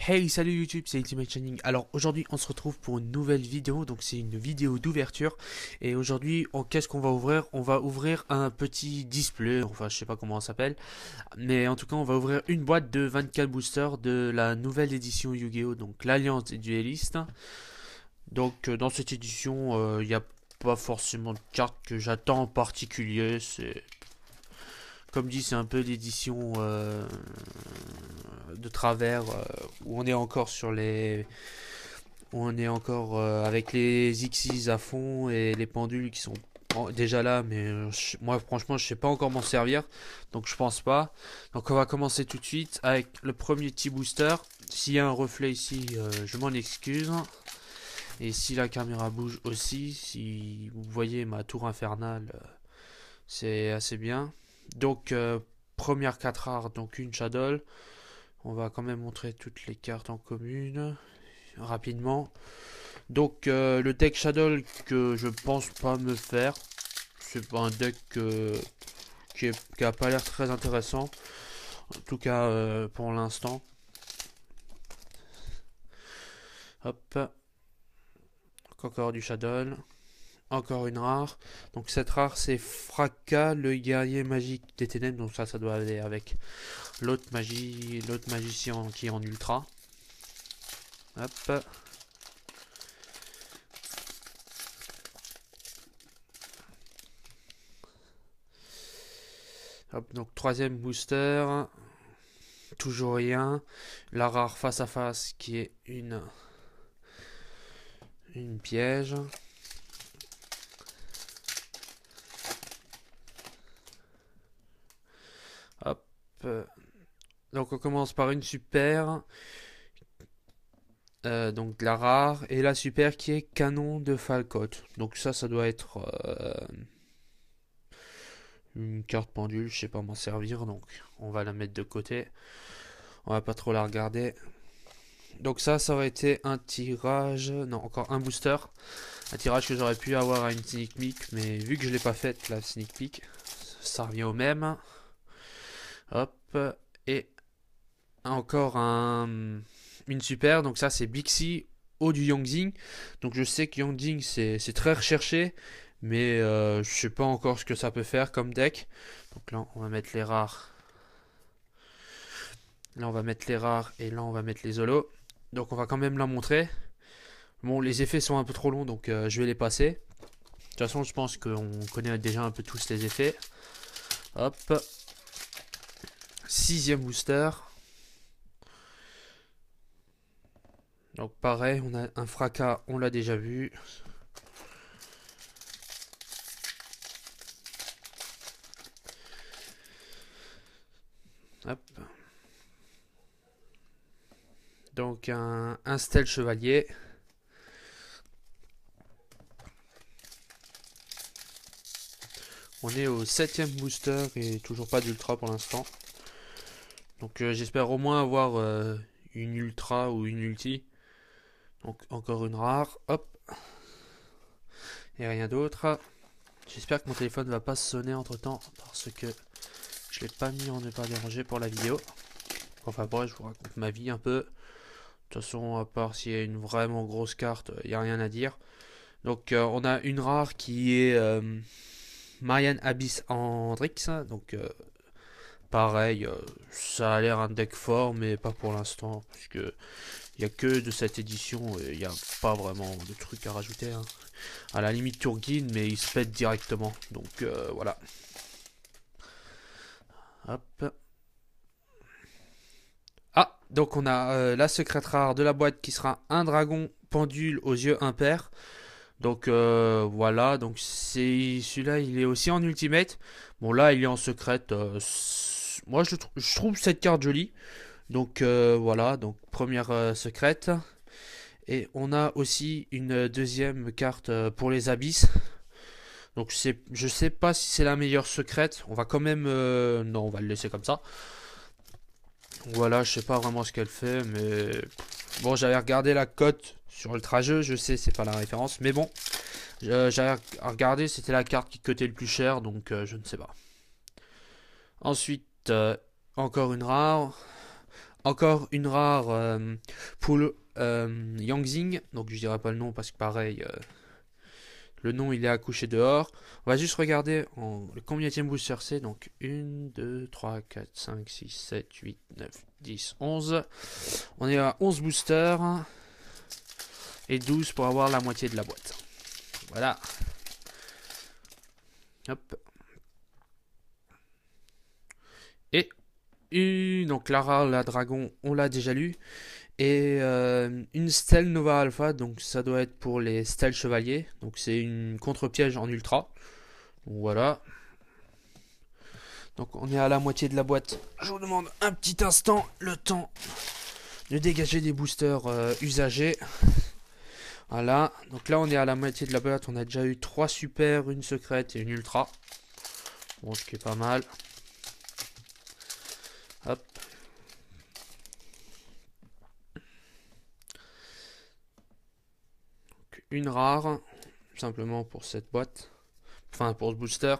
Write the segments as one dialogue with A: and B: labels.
A: Hey, salut YouTube, c'est Ultimate Shining. Alors aujourd'hui, on se retrouve pour une nouvelle vidéo. Donc c'est une vidéo d'ouverture. Et aujourd'hui, qu'est-ce qu'on va ouvrir? On va ouvrir un petit display. Enfin, je sais pas comment ça s'appelle. Mais en tout cas, on va ouvrir une boîte de 24 boosters de la nouvelle édition Yu-Gi-Oh! Donc l'Alliance des duellistes. Donc dans cette édition, il n'y a pas forcément de cartes que j'attends en particulier. C'est comme dit, c'est un peu l'édition de travers où on est encore sur les où on est encore avec les Xyz à fond et les pendules qui sont déjà là, mais moi franchement je sais pas encore m'en servir, donc je pense pas. Donc on va commencer tout de suite avec le premier petit booster. S'il y a un reflet ici, je m'en excuse. Et si la caméra bouge aussi, si vous voyez ma tour infernale, c'est assez bien. Donc première 4 rares, donc une Shadow. On va quand même montrer toutes les cartes en commune rapidement. Donc le deck Shadow que je pense pas me faire. C'est pas un deck qui a pas l'air très intéressant. En tout cas pour l'instant. Hop. Encore du Shadow. Encore une rare. Donc cette rare c'est Fracas, le guerrier magique des ténèbres. Donc ça doit aller avec l'autre magicien qui est en ultra. Hop. Hop, donc troisième booster. Toujours rien. La rare face à face qui est une piège. Hop. Donc on commence par une super. Donc la rare. Et la super qui est canon de Falcotte. Donc ça doit être une carte pendule. Je sais pas m'en servir. Donc on va la mettre de côté. On va pas trop la regarder. Donc ça aurait été un tirage. Non, encore un booster. Un tirage que j'aurais pu avoir à une sneak peek. Mais vu que je l'ai pas faite, la sneak peek, ça revient au même. Hop. Et encore une super. Donc ça c'est Bixi au du Yangzing. Donc je sais que Yangzing c'est très recherché. Mais je sais pas encore ce que ça peut faire comme deck. Donc là on va mettre les rares. Là on va mettre les rares et là on va mettre les holos. Donc on va quand même la montrer. Bon, les effets sont un peu trop longs, donc je vais les passer. De toute façon, je pense qu'on connaît déjà un peu tous les effets. Hop. Sixième booster. Donc pareil, on a un fracas, on l'a déjà vu. Hop. Donc un Stel Chevalier. On est au septième booster et toujours pas d'ultra pour l'instant. Donc j'espère au moins avoir une ultra ou une ulti. Donc encore une rare. Hop. Et rien d'autre. J'espère que mon téléphone va pas sonner entre temps parce que je l'ai pas mis en ne pas déranger pour la vidéo. Enfin bref, je vous raconte ma vie un peu. De toute façon, à part s'il y a une vraiment grosse carte, il n'y a rien à dire. Donc on a une rare qui est Marianne Abyss Hendrix. Donc pareil, ça a l'air un deck fort, mais pas pour l'instant. Parce que il n'y a que de cette édition et il n'y a pas vraiment de trucs à rajouter. Hein. À la limite Turgin, mais il se pète directement. Donc voilà. Hop. Ah, donc on a la secrète rare de la boîte qui sera un dragon pendule aux yeux impairs. Donc voilà, donc c'est celui-là, il est aussi en ultimate. Bon là, il est en secrète. Moi, je trouve cette carte jolie. Donc voilà, donc première secrète. Et on a aussi une deuxième carte pour les abysses. Donc je sais pas si c'est la meilleure secrète. On va quand même... non, on va le laisser comme ça. Voilà, je sais pas vraiment ce qu'elle fait, mais... Bon, j'avais regardé la cote sur Ultra Jeu, je sais, c'est pas la référence, mais bon. J'avais regardé, c'était la carte qui cotait le plus cher, donc je ne sais pas. Ensuite, encore une rare. encore une rare poule Yangzing. Donc je dirais pas le nom parce que pareil, le nom il est accouché dehors. On va juste regarder le combienième booster c'est. Donc 1, 2, 3, 4, 5, 6, 7, 8, 9, 10, 11. On est à 11 boosters. Et 12 pour avoir la moitié de la boîte. Voilà. Hop. Et donc Lara, la dragon, on l'a déjà lu. Et une stèle Nova Alpha, donc ça doit être pour les stèles chevaliers. Donc c'est une contre-piège en ultra. Donc voilà. Donc on est à la moitié de la boîte. Je vous demande un petit instant, le temps de dégager des boosters usagés. Voilà. Donc là on est à la moitié de la boîte. On a déjà eu 3 super, une secrète et une ultra. Bon, ce qui est pas mal. Hop. Donc, une rare, simplement pour cette boîte. Enfin, pour ce booster.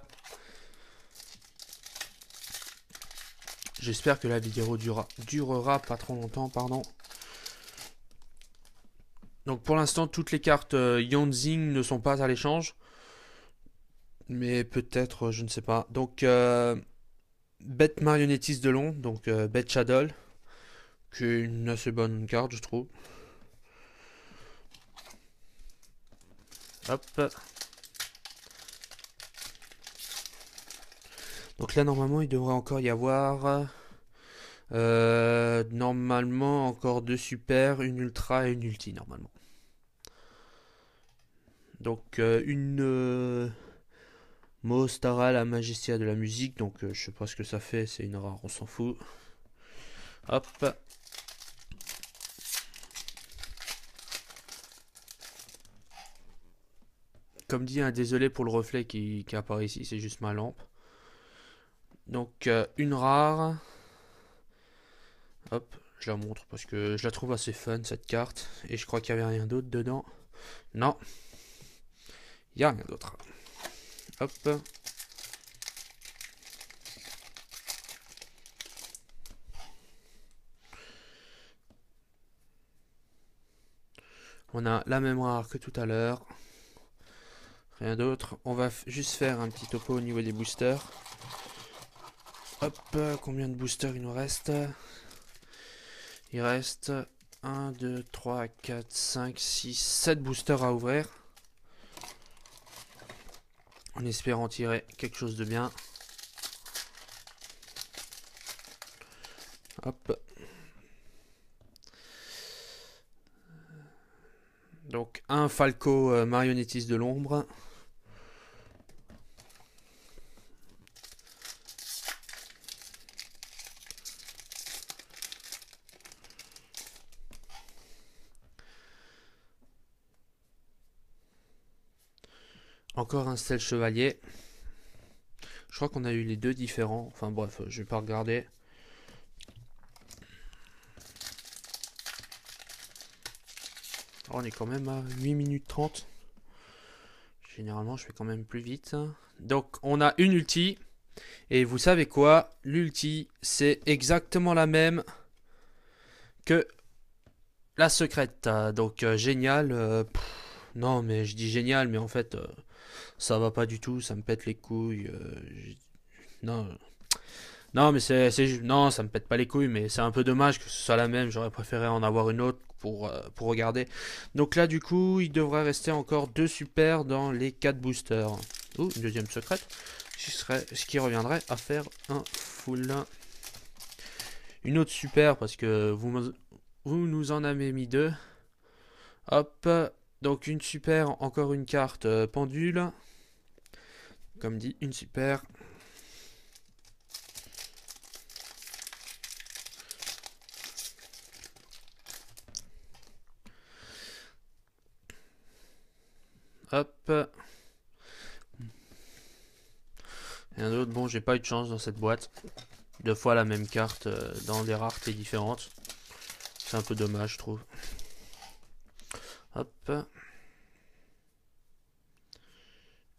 A: J'espère que la vidéo durera pas trop longtemps, pardon. Donc pour l'instant, toutes les cartes Yonzing ne sont pas à l'échange. Mais peut-être, je ne sais pas. Donc, Bête Marionnettiste de long, donc Bête Shadow. Qui est une assez bonne carte, je trouve. Hop. Donc là, normalement, il devrait encore y avoir... normalement, encore 2 super, une ultra et une ulti, normalement. Donc, une... Mostara, la Majestia de la musique. Donc, je sais pas ce que ça fait, c'est une rare, on s'en fout. Hop. Comme dit, désolé pour le reflet qui apparaît ici, c'est juste ma lampe. Donc, une rare. Hop, je la montre parce que je la trouve assez fun cette carte. Et je crois qu'il n'y avait rien d'autre dedans. Non, il n'y a rien d'autre. Hop. On a la même rare que tout à l'heure. Rien d'autre. On va juste faire un petit topo au niveau des boosters. Hop, combien de boosters il nous reste? Il reste 1, 2, 3, 4, 5, 6, 7 boosters à ouvrir. En espérant tirer quelque chose de bien. Hop. Donc un Falco marionnettiste de l'ombre. Encore un Stèle Chevalier. Je crois qu'on a eu les deux différents. Enfin bref, je vais pas regarder. Alors, on est quand même à 8 minutes 30. Généralement, je fais quand même plus vite. Donc, on a une ulti. Et vous savez quoi? L'ulti, c'est exactement la même que la secrète. Donc, génial. Non, mais je dis génial, mais en fait, ça va pas du tout. Ça me pète les couilles. Non. Non, mais non, ça me pète pas les couilles, mais c'est un peu dommage que ce soit la même. J'aurais préféré en avoir une autre pour regarder. Donc là, du coup, il devrait rester encore 2 super dans les 4 boosters. Ou une deuxième secrète, ce qui reviendrait à faire un full. Une autre super, parce que vous nous en avez mis 2. Hop, donc une super, encore une carte pendule. Comme dit, une super. Hop. Rien d'autre. Bon, j'ai pas eu de chance dans cette boîte. 2 fois la même carte dans des raretés différentes. C'est un peu dommage, je trouve. Hop.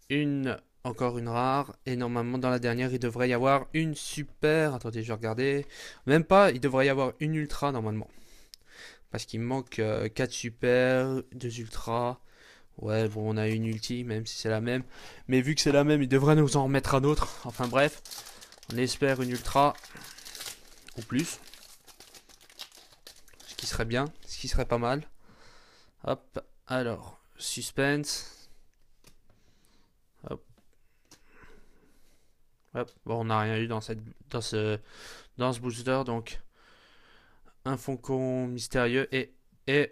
A: Une encore une rare. Et normalement, dans la dernière, il devrait y avoir une super. Attendez, je vais regarder. Même pas, il devrait y avoir une ultra normalement. Parce qu'il me manque 4 super, 2 ultras. Ouais, bon, on a une ulti, même si c'est la même. Mais vu que c'est la même, il devrait nous en remettre un autre. Enfin bref, on espère une ultra. Ou plus. Ce qui serait bien, ce qui serait pas mal. Hop, alors, suspense. Hop, hop. Bon, on n'a rien eu dans ce booster, donc un Foncon mystérieux et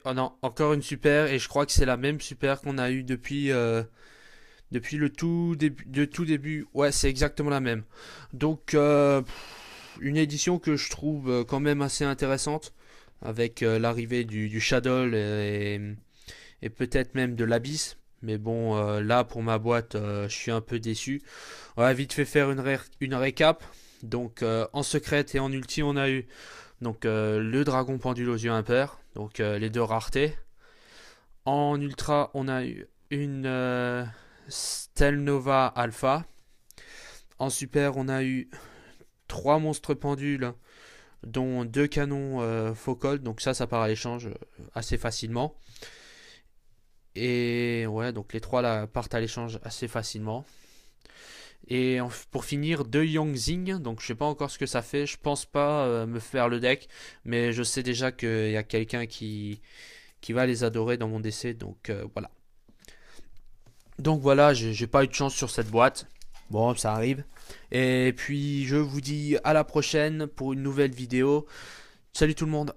A: oh non, encore une super, et je crois que c'est la même super qu'on a eu depuis le tout début. Ouais, c'est exactement la même. Donc une édition que je trouve quand même assez intéressante avec l'arrivée du Shadow et peut-être même de l'Abyss. Mais bon, là pour ma boîte, je suis un peu déçu. On va vite fait faire une récap. Donc en secret et en ulti, on a eu donc le dragon pendule aux yeux impairs, donc les deux raretés. En ultra, on a eu une Stelnova Alpha. En super, on a eu trois monstres pendules, dont deux canons Focol. Donc ça part à l'échange assez facilement. Et ouais, donc les trois là partent à l'échange assez facilement. Et pour finir, deux Yongzing, donc je sais pas encore ce que ça fait, je pense pas me faire le deck, mais je sais déjà qu'il y a quelqu'un qui va les adorer dans mon décès, donc voilà. Donc voilà, j'ai pas eu de chance sur cette boîte, bon ça arrive. Et puis je vous dis à la prochaine pour une nouvelle vidéo, salut tout le monde.